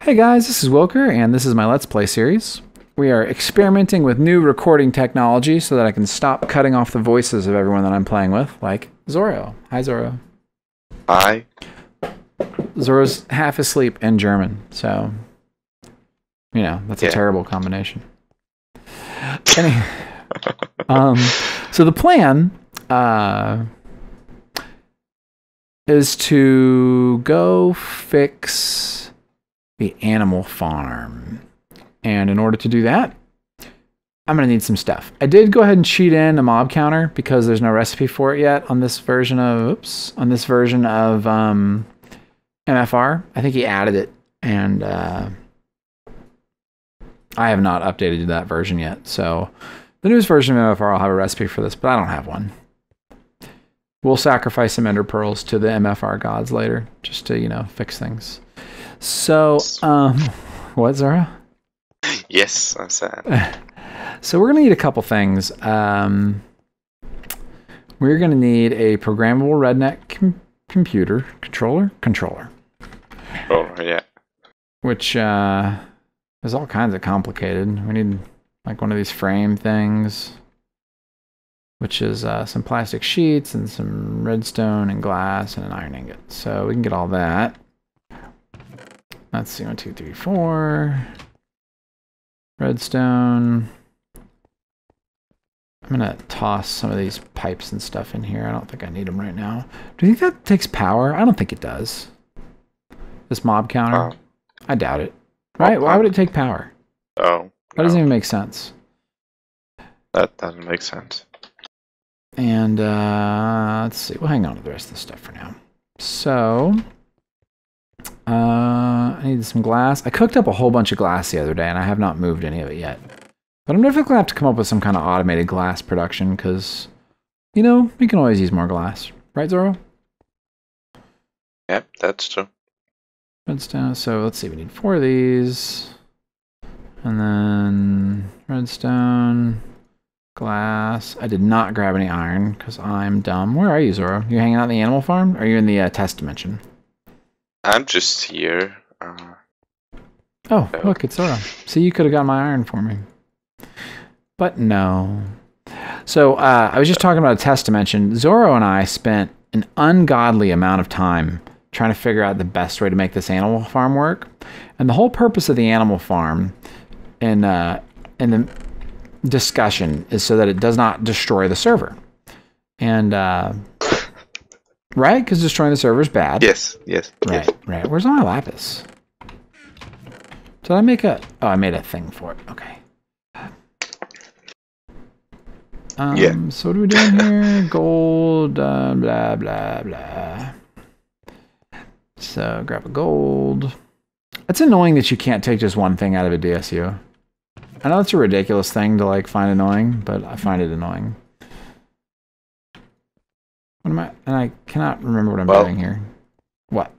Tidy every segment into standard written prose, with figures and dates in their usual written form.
Hey guys, this is Wylker, and this is my Let's Play series. We are experimenting with new recording technology so that I can stop cutting off the voices of everyone that I'm playing with, like Zorro. Hi, Zorro. Hi. Zorro's half asleep in German, so, you know, that's a terrible combination. Anyway, so the plan is to go fix the animal farm. And in order to do that, I'm going to need some stuff. I did go ahead and cheat in a mob counter because there's no recipe for it yet on this version of, MFR. I think he added it, and I have not updated that version yet. So the newest version of MFR will have a recipe for this, but I don't have one. We'll sacrifice some ender pearls to the MFR gods later, just to, you know, fix things. So, what, Zara? Yes, I'm sad. So we're going to need a couple things. We're going to need a programmable redneck controller. Oh, yeah. Which is all kinds of complicated. We need like one of these frame things, which is some plastic sheets and some redstone and glass and an iron ingot. So we can get all that. Let's see, 1, 2, 3, 4. Redstone. I'm going to toss some of these pipes and stuff in here. I don't think I need them right now. Do you think that takes power? I don't think it does. This mob counter? I doubt it. Right? Why would it take power? Oh. That doesn't even make sense. That doesn't make sense. And let's see. We'll hang on to the rest of this stuff for now. So, I need some glass. I cooked up a whole bunch of glass the other day, and I have not moved any of it yet. But I'm definitely going to have to come up with some kind of automated glass production, because, you know, we can always use more glass. Right, Zorro? Yep, that's true. Redstone. So let's see. We need 4 of these. And then redstone, glass. I did not grab any iron, because I'm dumb. Where are you, Zorro? You hanging out in the animal farm? Or are you in the test dimension? I'm just here. Oh, look, it's Zorro. See, you could have got my iron for me. But no. So, I was just talking about a test dimension. Zorro and I spent an ungodly amount of time trying to figure out the best way to make this animal farm work. And the whole purpose of the animal farm in the discussion is so that it does not destroy the server. And, right? Because destroying the server is bad. Yes. Right. Where's my lapis? Did I make a... Oh, I made a thing for it. Okay. So what are we doing here? Gold, blah, blah, blah. So grab a gold. It's annoying that you can't take just one thing out of a DSU. I know it's a ridiculous thing to like find annoying, but I find it annoying. What am I? And I cannot remember what I'm doing here. What?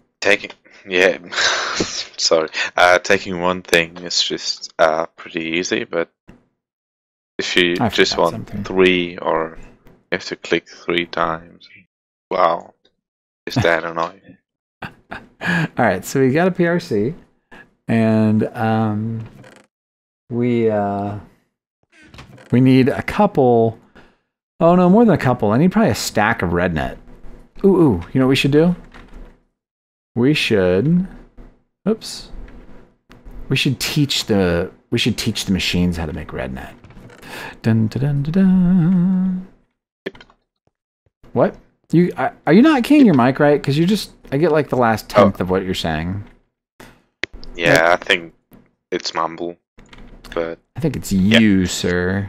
Sorry. Taking one thing is just pretty easy, but if you just want something. 3, or you have to click 3 times. Wow. Is that annoying? Alright, so we got a PRC, and we need a couple. Oh no, more than a couple. I need probably a stack of red net. Ooh, you know what we should do? We should teach the machines how to make red net. Dun dun dun dun dun. What? Are you not keying your mic right? Because I get like the last 10th of what you're saying. Yeah, I think it's mumble, but I think it's you, sir.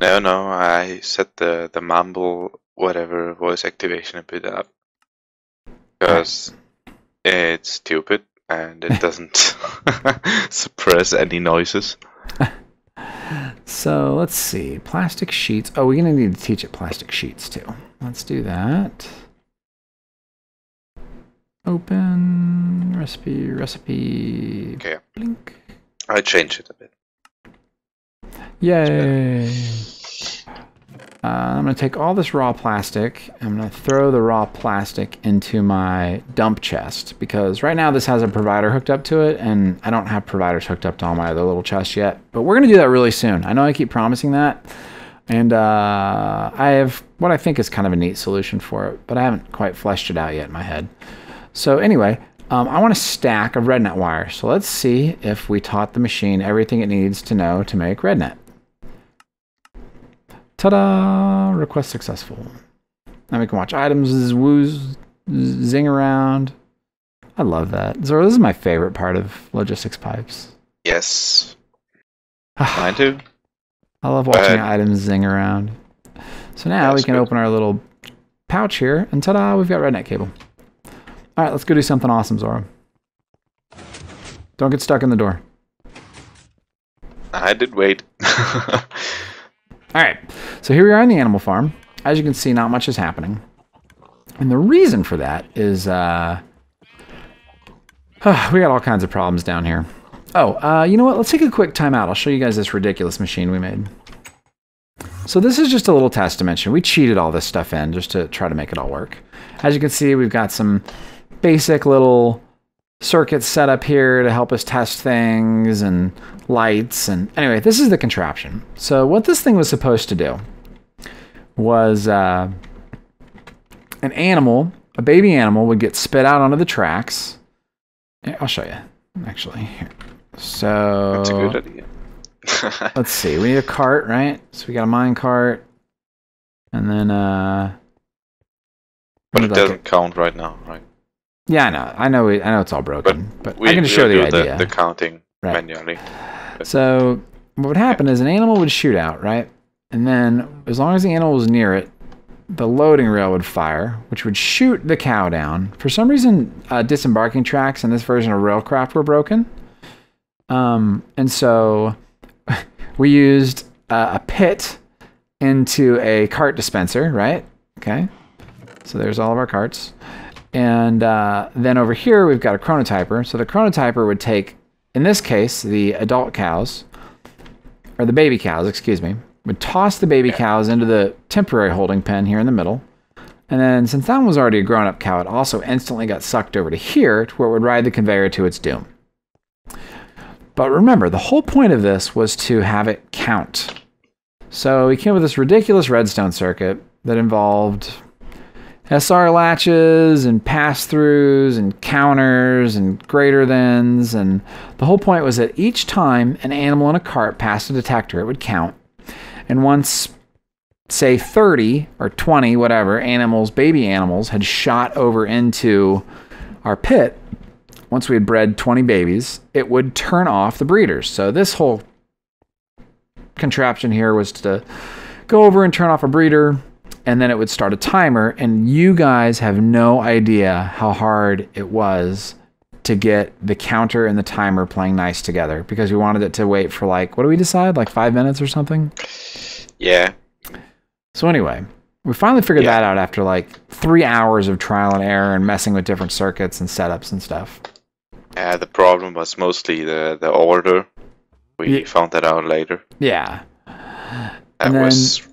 No, I set the mumble whatever voice activation a bit up because it's stupid and it doesn't suppress any noises. So let's see, plastic sheets. Oh, we're gonna need to teach it plastic sheets too. Let's do that. Open recipe. Okay. Blink. I changed it a bit. Yay! I'm going to take all this raw plastic. I'm going to throw the raw plastic into my dump chest because right now this has a provider hooked up to it, and I don't have providers hooked up to all my other little chests yet. But we're going to do that really soon. I know I keep promising that, and I have what I think is kind of a neat solution for it, but I haven't quite fleshed it out yet in my head. So anyway, I want a stack of RedNet wire. So let's see if we taught the machine everything it needs to know to make RedNet. Ta-da! Request successful. Now we can watch items zing around. I love that. So this is my favorite part of logistics pipes. Yes. Mine too. I love watching items zing around. So now we can open our little pouch here, and ta-da! We've got RedNet cable. All right, let's go do something awesome, Zoro. Don't get stuck in the door. I did wait. All right, so here we are on the animal farm. As you can see, not much is happening. And the reason for that is we got all kinds of problems down here. Oh, you know what? Let's take a quick time out. I'll show you guys this ridiculous machine we made. So this is just a little test dimension. We cheated all this stuff in just to try to make it all work. As you can see, we've got some basic little circuits set up here to help us test things and lights. And anyway, this is the contraption. So what this thing was supposed to do was an animal, a baby animal, would get spit out onto the tracks. I'll show you, actually. Here. So that's a good idea. Let's see. We need a cart, right? So we got a mine cart, and then but it doesn't count right now, right? Yeah, I know it's all broken, but I can just show do the idea. The counting manually. So what would happen is an animal would shoot out, right? And then as long as the animal was near it, the loading rail would fire, which would shoot the cow down. For some reason, disembarking tracks in this version of Railcraft were broken. And so we used a pit into a cart dispenser, right? Okay. So there's all of our carts. And then over here, we've got a chronotyper. So the chronotyper would take, in this case, the adult cows, or the baby cows, excuse me, would toss the baby cows into the temporary holding pen here in the middle. And then since that one was already a grown-up cow, it also instantly got sucked over to here to where it would ride the conveyor to its doom. But remember, the whole point of this was to have it count. So we came up with this ridiculous redstone circuit that involved SR latches and pass-throughs and counters and greater thans, and the whole point was that each time an animal in a cart passed a detector, it would count. And once, say 30 or 20, whatever, animals, baby animals, had shot over into our pit, once we had bred 20 babies, it would turn off the breeders. So this whole contraption here was to go over and turn off a breeder, and then it would start a timer, and you guys have no idea how hard it was to get the counter and the timer playing nice together, because we wanted it to wait for, like, what do we decide, like 5 minutes or something? Yeah. So anyway, we finally figured that out after like 3 hours of trial and error and messing with different circuits and setups and stuff. Yeah, the problem was mostly the order. We found that out later. Yeah. That was,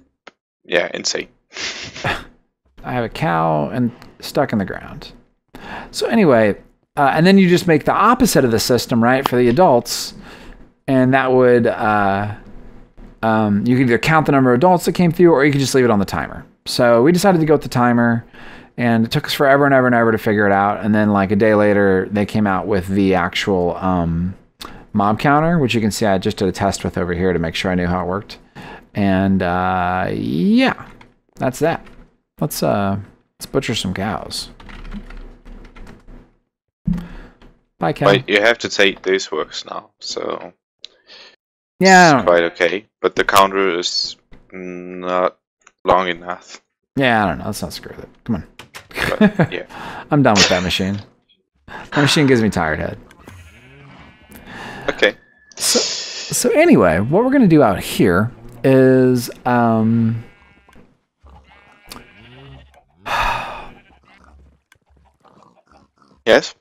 insane. I have a cow and stuck in the ground. So anyway, and then you just make the opposite of the system, right, for the adults, and that would you could either count the number of adults that came through, or you could just leave it on the timer. So we decided to go with the timer, and it took us forever and ever and ever to figure it out. And then like a day later, they came out with the actual mob counter, which you can see I just did a test with over here to make sure I knew how it worked. And yeah, that's that. Let's butcher some cows. Bye, cow. But you have to take this works now, so yeah, it's quite okay. But the counter is not long enough. Yeah, I don't know. Let's not screw with it. Come on. But, yeah. I'm done with that machine. That machine gives me tired head. Okay. So anyway, what we're going to do out here is yes?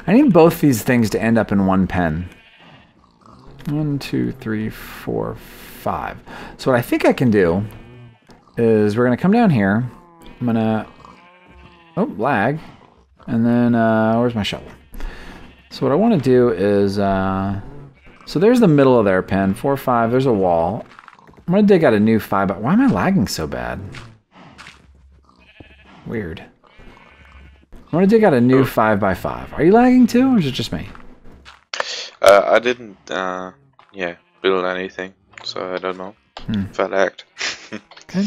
I need both these things to end up in one pen. 1, 2, 3, 4, 5. So what I think I can do is we're going to come down here. I'm going to... Oh, lag. And then, where's my shovel? So what I want to do is... so there's the middle of their pen. 4, 5. There's a wall. I'm going to dig out a new 5. But why am I lagging so bad? Weird. I'm going to dig out a new 5x5. Are you lagging too, or is it just me? I didn't, yeah, build anything, so I don't know if I lagged. Okay.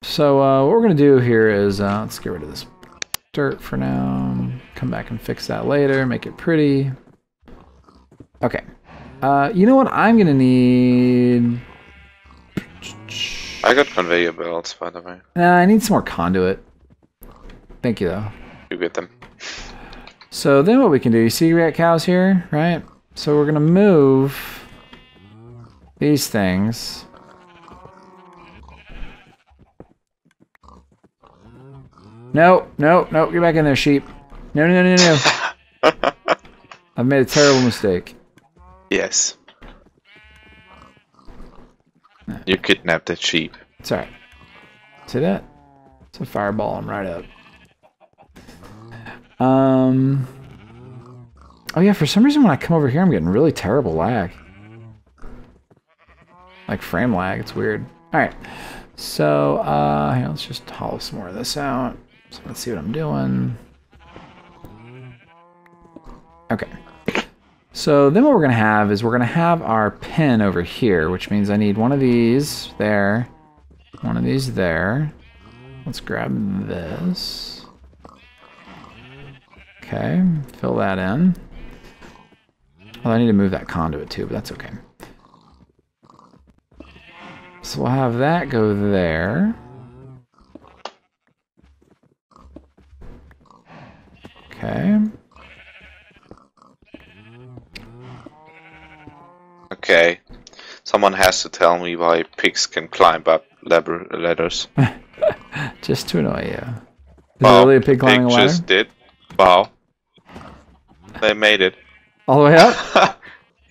So what we're going to do here is, let's get rid of this dirt for now. Come back and fix that later, make it pretty. Okay. You know what I'm going to need? I got conveyor belts, by the way. I need some more conduit. Thank you, though. You get them. So then what we can do, you see we got cows here, right? So we're going to move these things. No, no, no, get back in there, sheep. No, no, no, no, no. I've made a terrible mistake. Yes. You kidnapped that sheep. It's alright. See that? It's a fireball him right up. Oh yeah, for some reason when I come over here I'm getting really terrible lag. Like frame lag, it's weird. Alright. So, here, let's just hollow some more of this out. So let's see what I'm doing. Okay. So then what we're going to have is we're going to have our pin over here, which means I need one of these there, one of these there. Let's grab this. Okay, fill that in. Well, I need to move that conduit too, but that's okay. So we'll have that go there. Okay. Okay. Someone has to tell me why pigs can climb up ladders. Just to annoy you. Is there really a pig climbing a ladder? Just did. Wow. They made it. All the way up?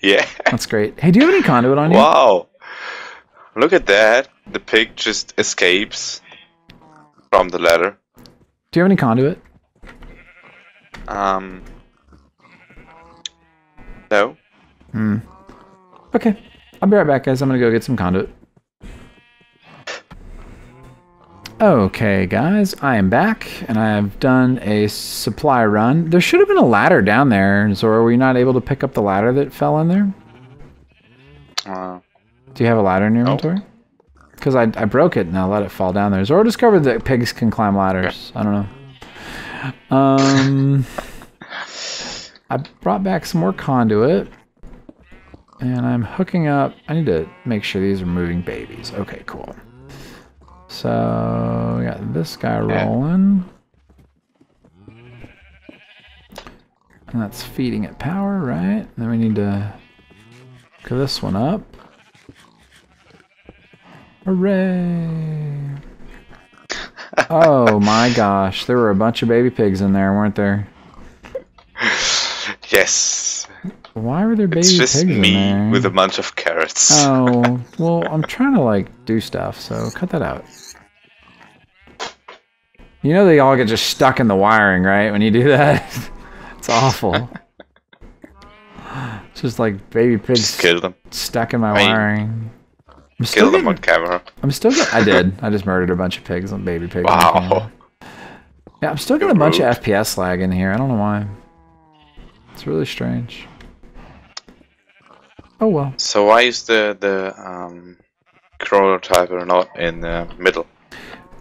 Yeah. That's great. Hey, do you have any conduit on you? Wow. Look at that. The pig just escapes from the ladder. Do you have any conduit? No. Okay. I'll be right back, guys. I'm gonna go get some conduit. Okay, guys. I am back, and I have done a supply run. There should have been a ladder down there. Zora, were you not able to pick up the ladder that fell in there? Do you have a ladder in your inventory? Because I broke it and I let it fall down there. Zora discovered that pigs can climb ladders. I don't know. I brought back some more conduit. And I'm hooking up... I need to make sure these are moving babies. Okay, cool. So, we got this guy rolling. And that's feeding it power, right? And then we need to hook this one up. Hooray! Oh my gosh, there were a bunch of baby pigs in there, weren't there? Yes. Why were there baby pigs in there? It's just me with a bunch of carrots. Oh, well, I'm trying to, like, do stuff, so cut that out. You know they all get just stuck in the wiring, right, when you do that? It's awful. It's just like baby pigs just kill them. Stuck in my wiring. Kill them on camera. I'm still getting... I did. I just murdered a bunch of pigs, baby pigs. Wow. Yeah, I'm still getting a bunch of FPS lag in here. I don't know why. It's really strange. Oh well. So why is the chronotyper not in the middle,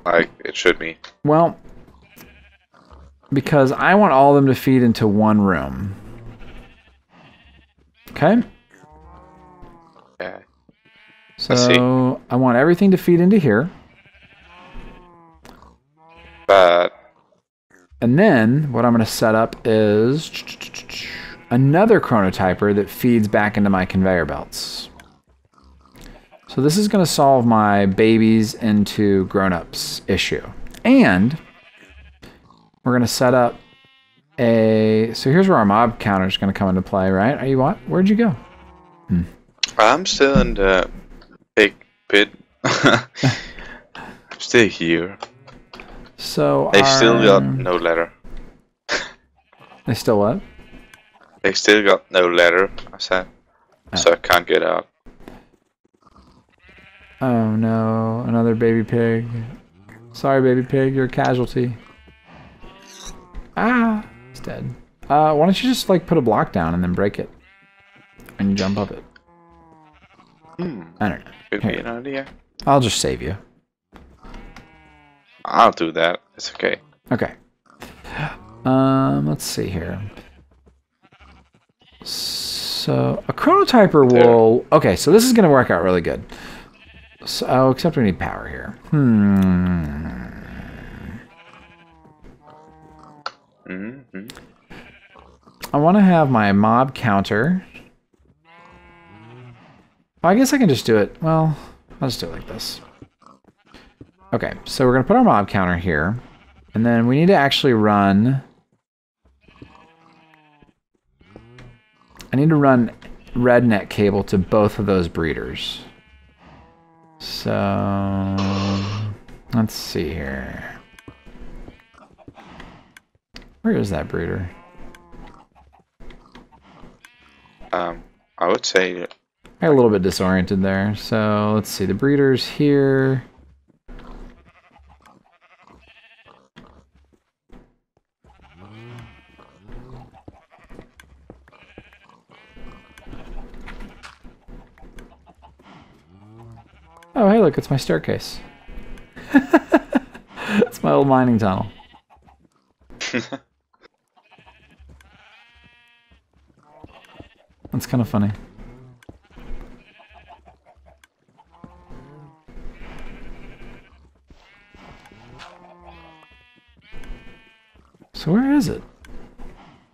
like it should be? Well, because I want all of them to feed into one room. Okay. Yeah. So I want everything to feed into here. But. And then what I'm going to set up is another chronotyper that feeds back into my conveyor belts. So this is going to solve my babies into grown-ups issue. And we're going to set up a... So here's where our mob counter is going to come into play, right? Are you what? Where'd you go? I'm still in the pig pit. I'm still here. So They still got no ladder. They still what? They still got no ladder, I said. So I can't get out. Oh no, another baby pig. Sorry, baby pig, you're a casualty. Ah, it's dead. Why don't you just like put a block down and then break it? And jump up it. I don't know. Could be an idea. I'll just save you. I'll do that. It's okay. Okay. Let's see here. So a chronotyper will. Okay, so this is gonna work out really good. So, oh, except we need power here. I want to have my mob counter. I guess I can just do it. Well, I'll just do it like this. Okay, so we're gonna put our mob counter here, and then we need to actually run. I need to run red net cable to both of those breeders. So let's see here. Where is that breeder? I would say I got a little bit disoriented there. So let's see, the breeder's here. Oh, hey, look, it's my staircase. It's my old mining tunnel. That's kind of funny. So where is it?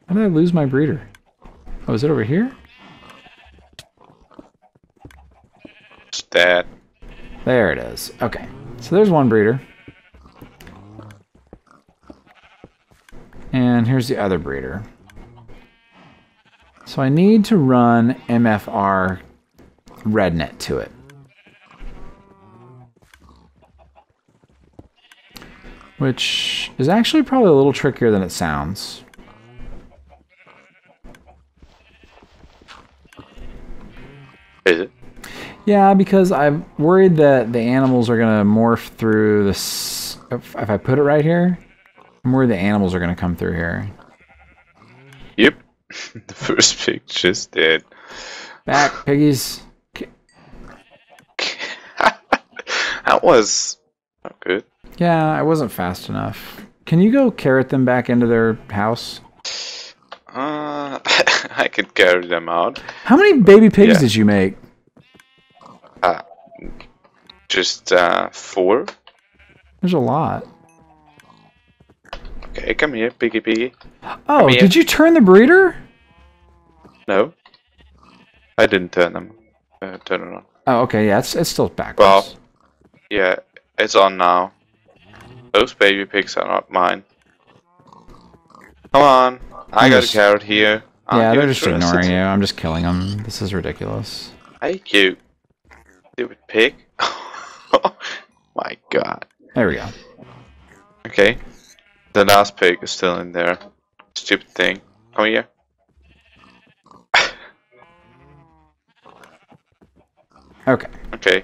How did I lose my breeder? Oh, is it over here? that. There it is. Okay. So there's one breeder. And here's the other breeder. So I need to run MFR RedNet to it. Which is actually probably a little trickier than it sounds. Is it? Yeah, because I'm worried that the animals are going to morph through this. If I put it right here, I'm worried the animals are going to come through here. Yep. The first pig just dead. Back, piggies. That was not good. Yeah, I wasn't fast enough. Can you go carrot them back into their house? I could carry them out. How many baby pigs did you make? Just 4. There's a lot. Okay, come here, piggy piggy. Oh, did you turn the breeder? No, I didn't turn them. Turn it on. Oh, okay, yeah, it's still backwards. Well, yeah, it's on now. Those baby pigs are not mine. Come on, I got a carrot here. Yeah, they're just ignoring you. I'm just killing them. This is ridiculous. Hey, you stupid pig. My god. There we go. Okay. The last pig is still in there. Stupid thing. Come here. Okay. Okay.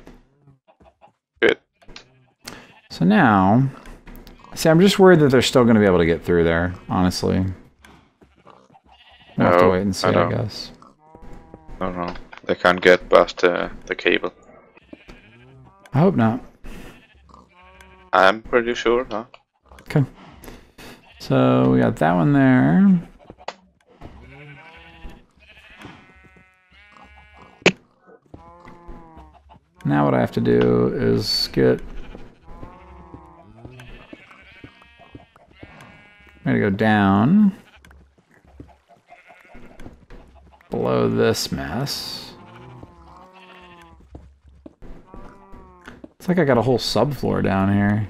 Good. So now... See, I'm just worried that they're still going to be able to get through there, honestly. We'll have to wait and see, I guess. No. They can't get past the cable. I hope not. I'm pretty sure, huh? Okay. So we got that one there. Now what I have to do is get... I'm going to go down below this mess. It's like I got a whole subfloor down here.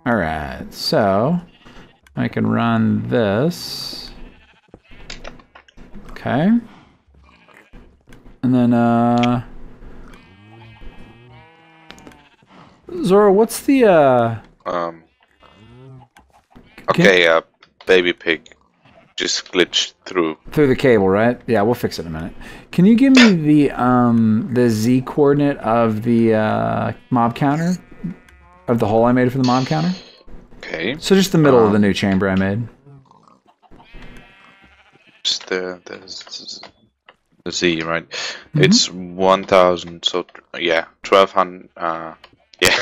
Alright, so I can run this. Okay. And then, Zora, what's the, Okay, baby pig just glitched through. Through the cable, right? Yeah, we'll fix it in a minute. Can you give me the Z coordinate of the mob counter? Of the hole I made for the mob counter? Okay. So just the middle of the new chamber I made. Just the Z, right? Mm-hmm. It's 1,000, so yeah, 1,200. Yeah.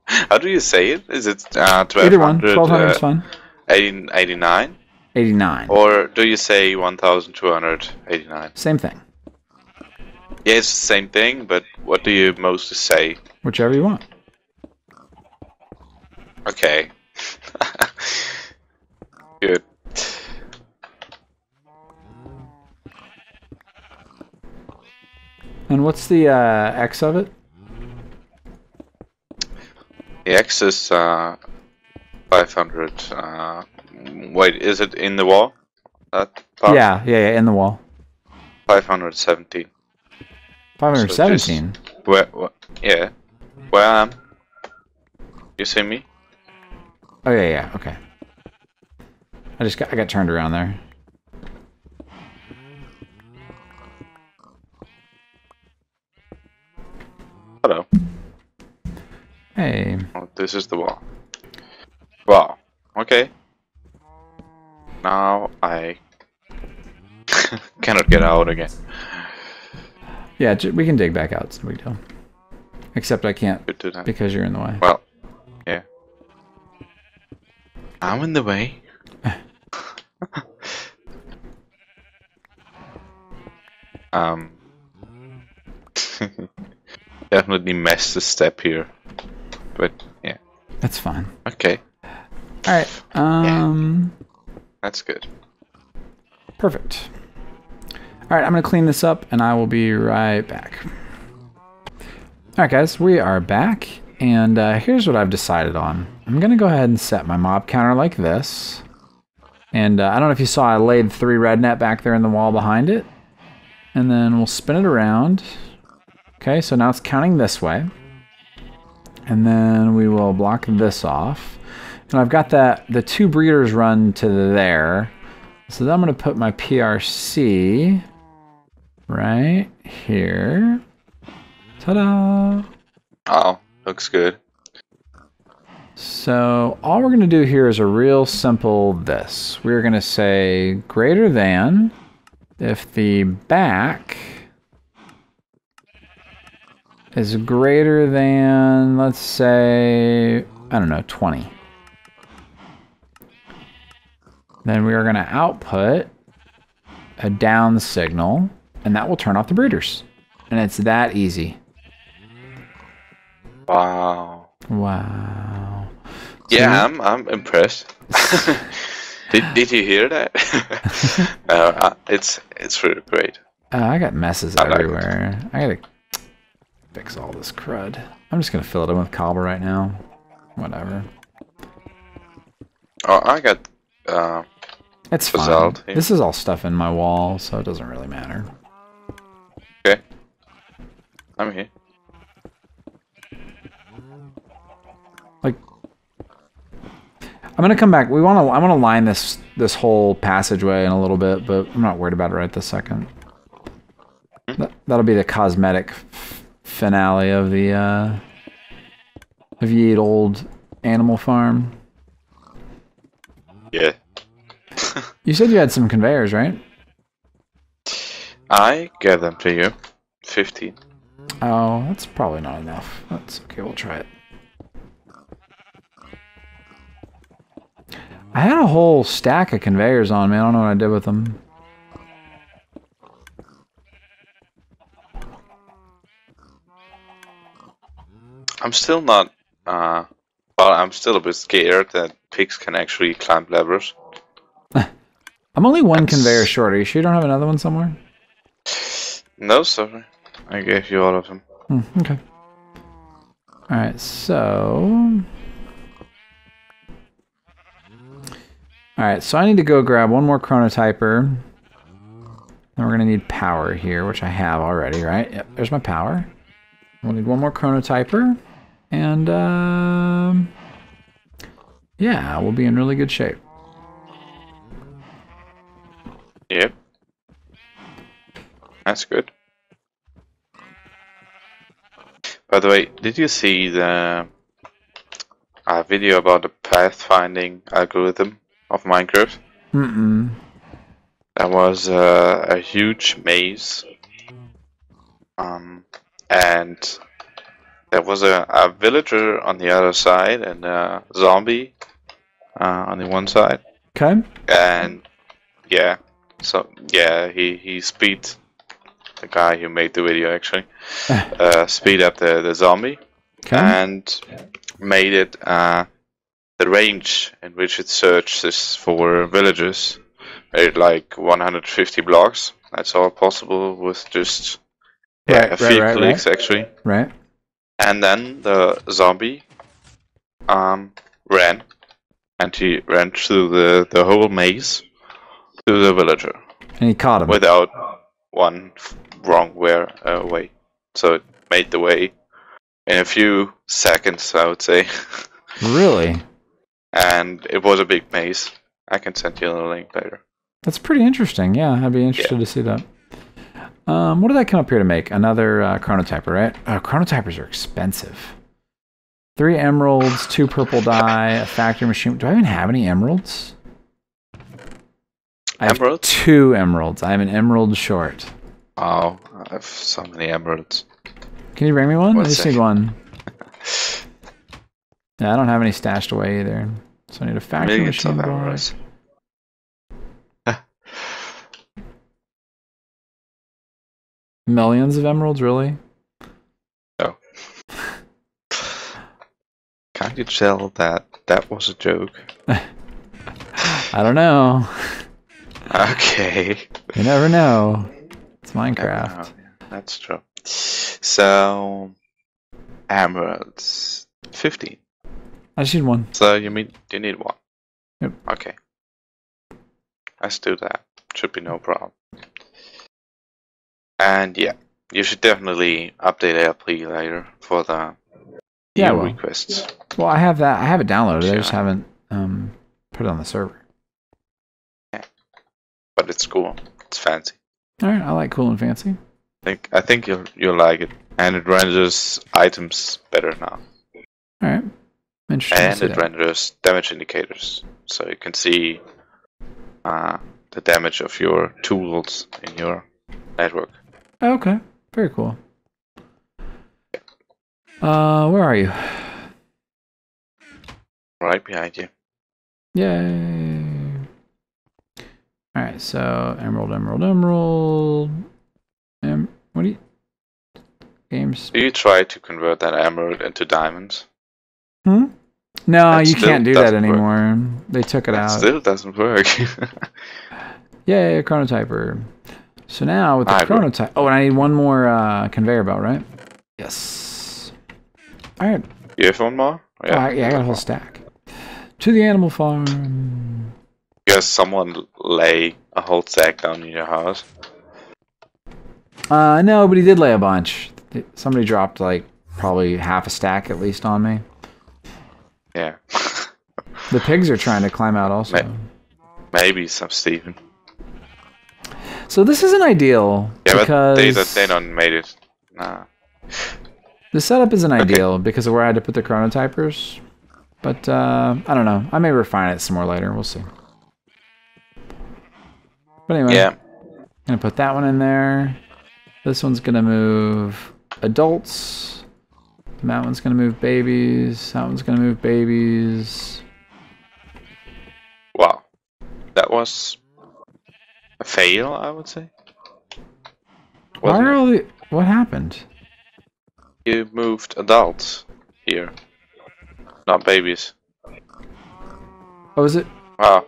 How do you say it? Is it 1,200? Either one. 1,200 is fine. 89? 89. Or do you say 1,289? Same thing. Yeah, it's the same thing, but what do you mostly say? Whichever you want. Okay. Good. And what's the X of it? The X is 500. Wait, is it in the wall? That part? Yeah, in the wall. 517. 517? So yeah. Where I am. You see me? Oh yeah, okay. I got turned around there. Hello. Hey. Oh, this is the wall. Wow. Okay. Now I cannot get out again. Yeah, we can dig back out. It's no big deal. Except I can't because you're in the way. Well, yeah. I'm in the way. Definitely messed a step here, but yeah. That's fine. Okay. All right. Yeah. That's good. Perfect. All right, I'm gonna clean this up, and I will be right back. All right, guys, we are back, and here's what I've decided on. I'm gonna go ahead and set my mob counter like this, and I don't know if you saw, I laid 3 red net back there in the wall behind it, and then we'll spin it around. Okay, so now it's counting this way, and then we will block this off. And I've got the 2 breeders run to there. So then I'm going to put my PRC right here. Ta-da! Oh, looks good. So all we're going to do here is a real simple this. We're going to say greater than if the back is greater than, let's say, I don't know, 20. Then we are going to output a down signal, and that will turn off the breeders. And it's that easy. Wow. Wow. Yeah, I'm impressed. Did you hear that? It's really great. I got messes everywhere. I gotta fix all this crud. I'm just gonna fill it in with cobble right now. Whatever. Oh, I got it's fine. This is all stuff in my wall, so it doesn't really matter. Okay. I'm here. Like, I'm gonna come back. I want to line this whole passageway in a little bit, but I'm not worried about it right this second. That'll be the cosmetic finale of the Ye Old Animal Farm. Yeah. You said you had some conveyors, right? I gave them to you. 15. Oh, that's probably not enough. That's okay, we'll try it. I had a whole stack of conveyors on me. I don't know what I did with them. I'm still not, well, I'm still a bit scared that pigs can actually climb ladders. I'm only one conveyor short. Are you sure you don't have another one somewhere? No, sorry. I gave you all of them. Okay. Alright, so... Alright, so I need to go grab one more chronotyper. And we're going to need power here, which I have already, right? Yep, there's my power. We'll need one more chronotyper. And, yeah, we'll be in really good shape. Yep. That's good. By the way, did you see the video about the pathfinding algorithm of Minecraft? Mm-mm. There was a huge maze, and there was a villager on the other side and a zombie on the one side. Okay. And yeah, so yeah, he speed the guy who made the video actually speed up the zombie and made it the range in which it searches for villagers at like 150 blocks. That's all possible with just a few clicks actually. Right. And then the zombie ran, and he ran through the whole maze to the villager. And he caught him without one wrong way. So it made the way in a few seconds, I would say. Really? And it was a big maze. I can send you the link later. That's pretty interesting. Yeah, I'd be interested to see that. What did I come up here to make? Another chronotyper, right? Chronotypers are expensive. 3 emeralds, 2 purple dye, a factory machine. Do I even have any emeralds? I have 2 emeralds. I have an emerald short. Oh, I have so many emeralds. Can you bring me one? I just need one. Yeah, I don't have any stashed away either. So I need a factory machine bar. Millions of emeralds, really? No. Can't you tell that that was a joke? I don't know. Okay. You never know. It's Minecraft. That's true. So, emeralds. 15. I just need one. So you need one? Yep. Okay. Let's do that. Should be no problem. And yeah, you should definitely update AirPlay later for the requests. Well, I have that. I have it downloaded. I just haven't put it on the server. Yeah. But it's cool. It's fancy. All right, I like cool and fancy. I think you'll like it, and it renders items better now. All right, interesting. And it renders damage indicators, so you can see the damage of your tools in your network. Okay, very cool. Where are you? Right behind you. Yay! All right, so emerald. What do you? Games. Do you try to convert that emerald into diamonds? No, you can't do that anymore. They took it out. Still doesn't work. Yay, chronotyper. So now with the chronotype... Oh, and I need one more conveyor belt, right? Yes. All right. You have one more? Yeah, I got a whole stack. To the animal farm. Because someone lay a whole stack down in your house? No, but he did lay a bunch. Somebody dropped, like, probably half a stack at least on me. Yeah. The pigs are trying to climb out also. Maybe some Steven. So this isn't ideal because... But they don't made it. Nah. The setup isn't ideal because of where I had to put the chronotypers. But, I don't know. I may refine it some more later. We'll see. But anyway. Yeah. I'm going to put that one in there. This one's going to move adults. That one's going to move babies. That one's going to move babies. Wow. That was a fail, I would say. Why are all the... What happened? You moved adults here. Not babies. Oh, is it... Wow.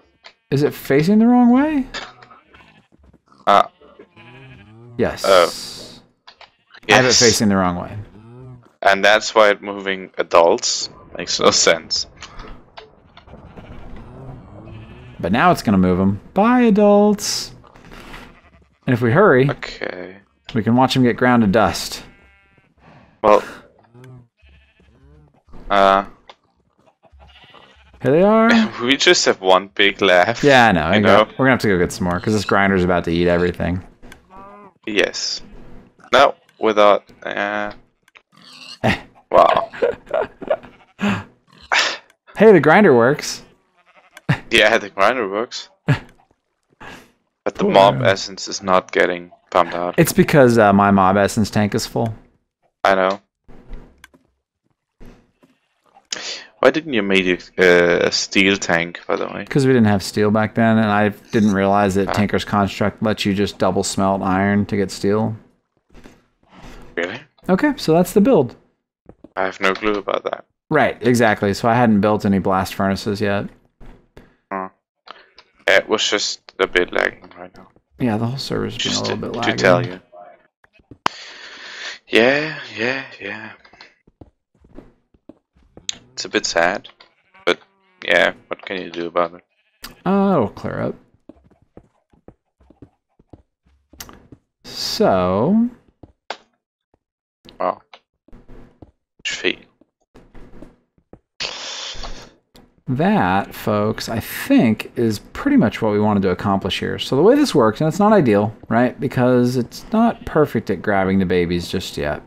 Is it facing the wrong way? Yes. Oh. Yes. I have it facing the wrong way. And that's why moving adults makes no sense. But now it's going to move them. Bye, adults. And if we hurry, Okay. we can watch them get ground to dust. Well, Here they are. we just have one big laugh. Yeah, I know. You know? We're going to have to go get some more because this grinder's about to eat everything. Yes. No, without. Wow. Hey, the grinder works. Yeah, the grinder works. But the mob essence is not getting pumped out. It's because my mob essence tank is full. I know. Why didn't you make a steel tank, by the way? Because we didn't have steel back then, and I didn't realize that Tinker's Construct lets you just double smelt iron to get steel. Really? Okay, so that's the build. I have no clue about that. Right, exactly. So I hadn't built any blast furnaces yet. Yeah, it was just a bit lagging right now. Yeah, the whole server's been a little bit laggy. To tell you. Yeah. It's a bit sad, but yeah, what can you do about it? It'll clear up. So... Wow. Fail. That, folks, I think is pretty much what we wanted to accomplish here. So the way this works, and it's not ideal, right? Because it's not perfect at grabbing the babies just yet.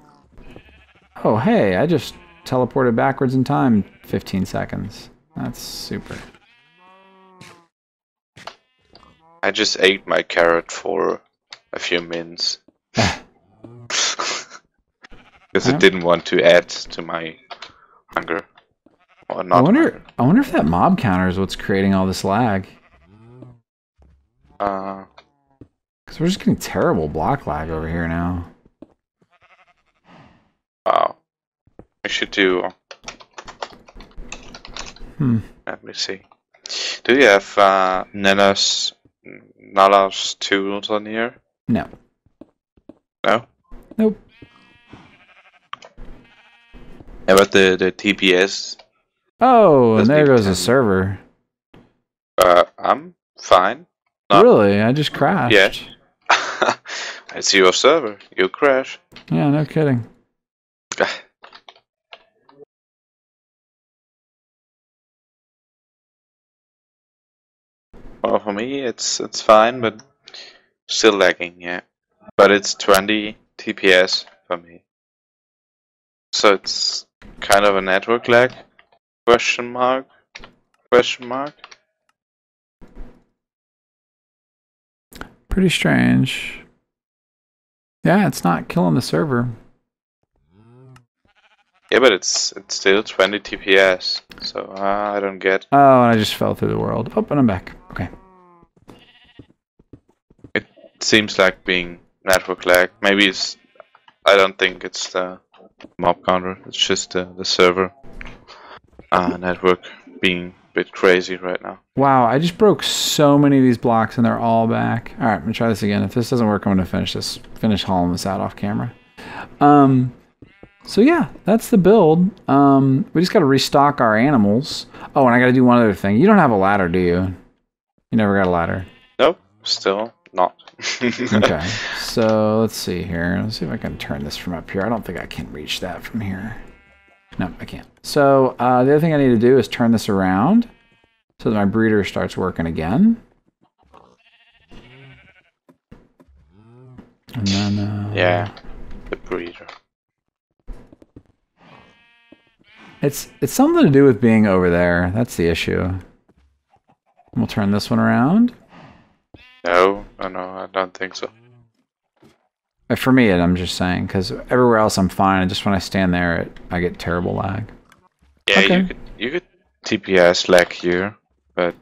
Oh, hey, I just teleported backwards in time 15 seconds. That's super. I just ate my carrot for a few minutes. Because I didn't want to add to my hunger. Or not I wonder if that mob counter is what's creating all this lag. Because we're just getting terrible block lag over here now. Wow. I should do... Let me see. Do you have Nala's tools on here? No. No? Nope. How about the TPS? Oh, and there goes the server. I'm fine. Really? I just crashed. Yeah. It's your server. You crash. Yeah, no kidding. Well, for me, it's fine, but still lagging, yeah. But it's 20 TPS for me. So it's kind of a network lag? Question mark? Question mark? Pretty strange. Yeah, it's not killing the server. Yeah, but it's still 20 TPS, so I don't get. Oh, and I just fell through the world. Oh, and I'm back. Okay. It seems like being network lag. Maybe it's. I don't think it's the mob counter. It's just the server network being a bit crazy right now. Wow, I just broke so many of these blocks and they're all back. All right, I'm gonna try this again. If this doesn't work, I'm gonna finish hauling this out off camera. So yeah, that's the build. We just gotta restock our animals. Oh, and I gotta do one other thing. You don't have a ladder, do you? You never got a ladder? Nope, still not. Okay, so let's see here. Let's see if I can turn this from up here. I don't think I can reach that from here. No, I can't. So the other thing I need to do is turn this around so that my breeder starts working again. And then yeah, the breeder. It's something to do with being over there. That's the issue. We'll turn this one around. No, I don't think so. For me, I'm just saying, because everywhere else I'm fine. And just when I stand there, I get terrible lag. Yeah, okay. you could TPS lag here, but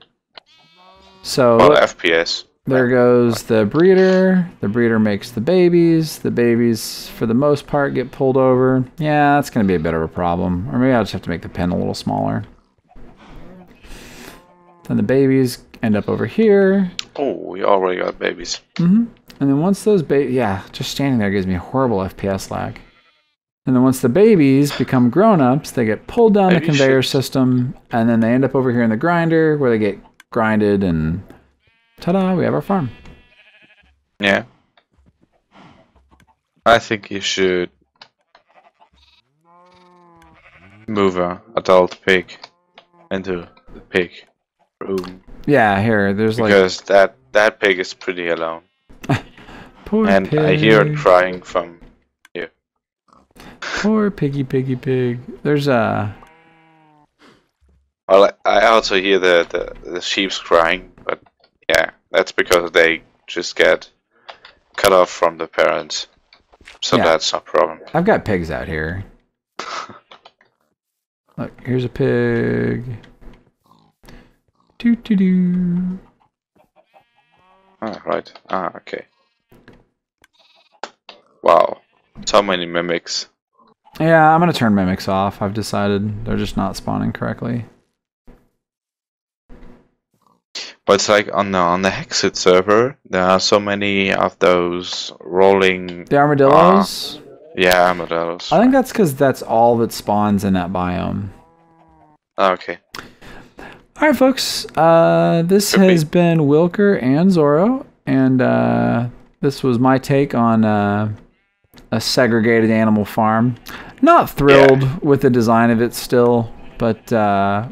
so well, FPS. There goes the breeder. The breeder makes the babies. The babies, for the most part, get pulled over. Yeah, that's going to be a bit of a problem. Or maybe I'll just have to make the pen a little smaller. Then the babies end up over here. Oh, we already got babies. Mm-hmm. And then once those yeah, just standing there gives me horrible FPS lag. And then once the babies become grown-ups, they get pulled down the conveyor system, and then they end up over here in the grinder, where they get grinded, and ta-da, we have our farm. Yeah. I think you should move a adult pig into the pig room. Yeah, here, there's because that pig is pretty alone. Poor and pig. I hear it crying from here. Poor piggy, piggy, pig. There's a... Well, I also hear the sheep's crying, but yeah, that's because they just get cut off from the parents. So Yeah. that's no problem. I've got pigs out here. Look, here's a pig. Doo-doo-doo. Ah, right. Ah, okay. Wow. So many mimics. Yeah, I'm going to turn mimics off. I've decided they're just not spawning correctly. But it's like on the Hexit server, there are so many of those rolling... The armadillos? Yeah, armadillos. I think that's because that's all that spawns in that biome. Okay. Alright, folks. This has been Wylker and Zoro, and this was my take on a segregated animal farm. Not thrilled with the design of it still, but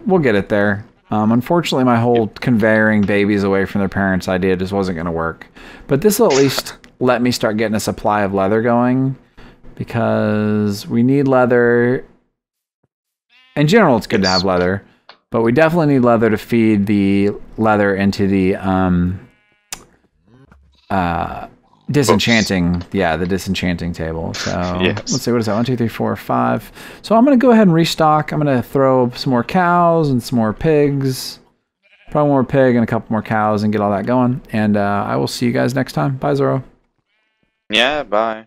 we'll get it there. Unfortunately, my whole conveying babies away from their parents idea just wasn't going to work. But this will at least let me start getting a supply of leather going, because we need leather. In general, it's good to have leather, but we definitely need leather to feed the leather into the disenchanting, the disenchanting table. So let's see, what is that? 1, 2, 3, 4, 5. So I'm gonna go ahead and restock. I'm gonna throw some more cows and some more pigs, probably one more pig and a couple more cows, and get all that going. And I will see you guys next time. Bye, Zoro. Yeah, bye.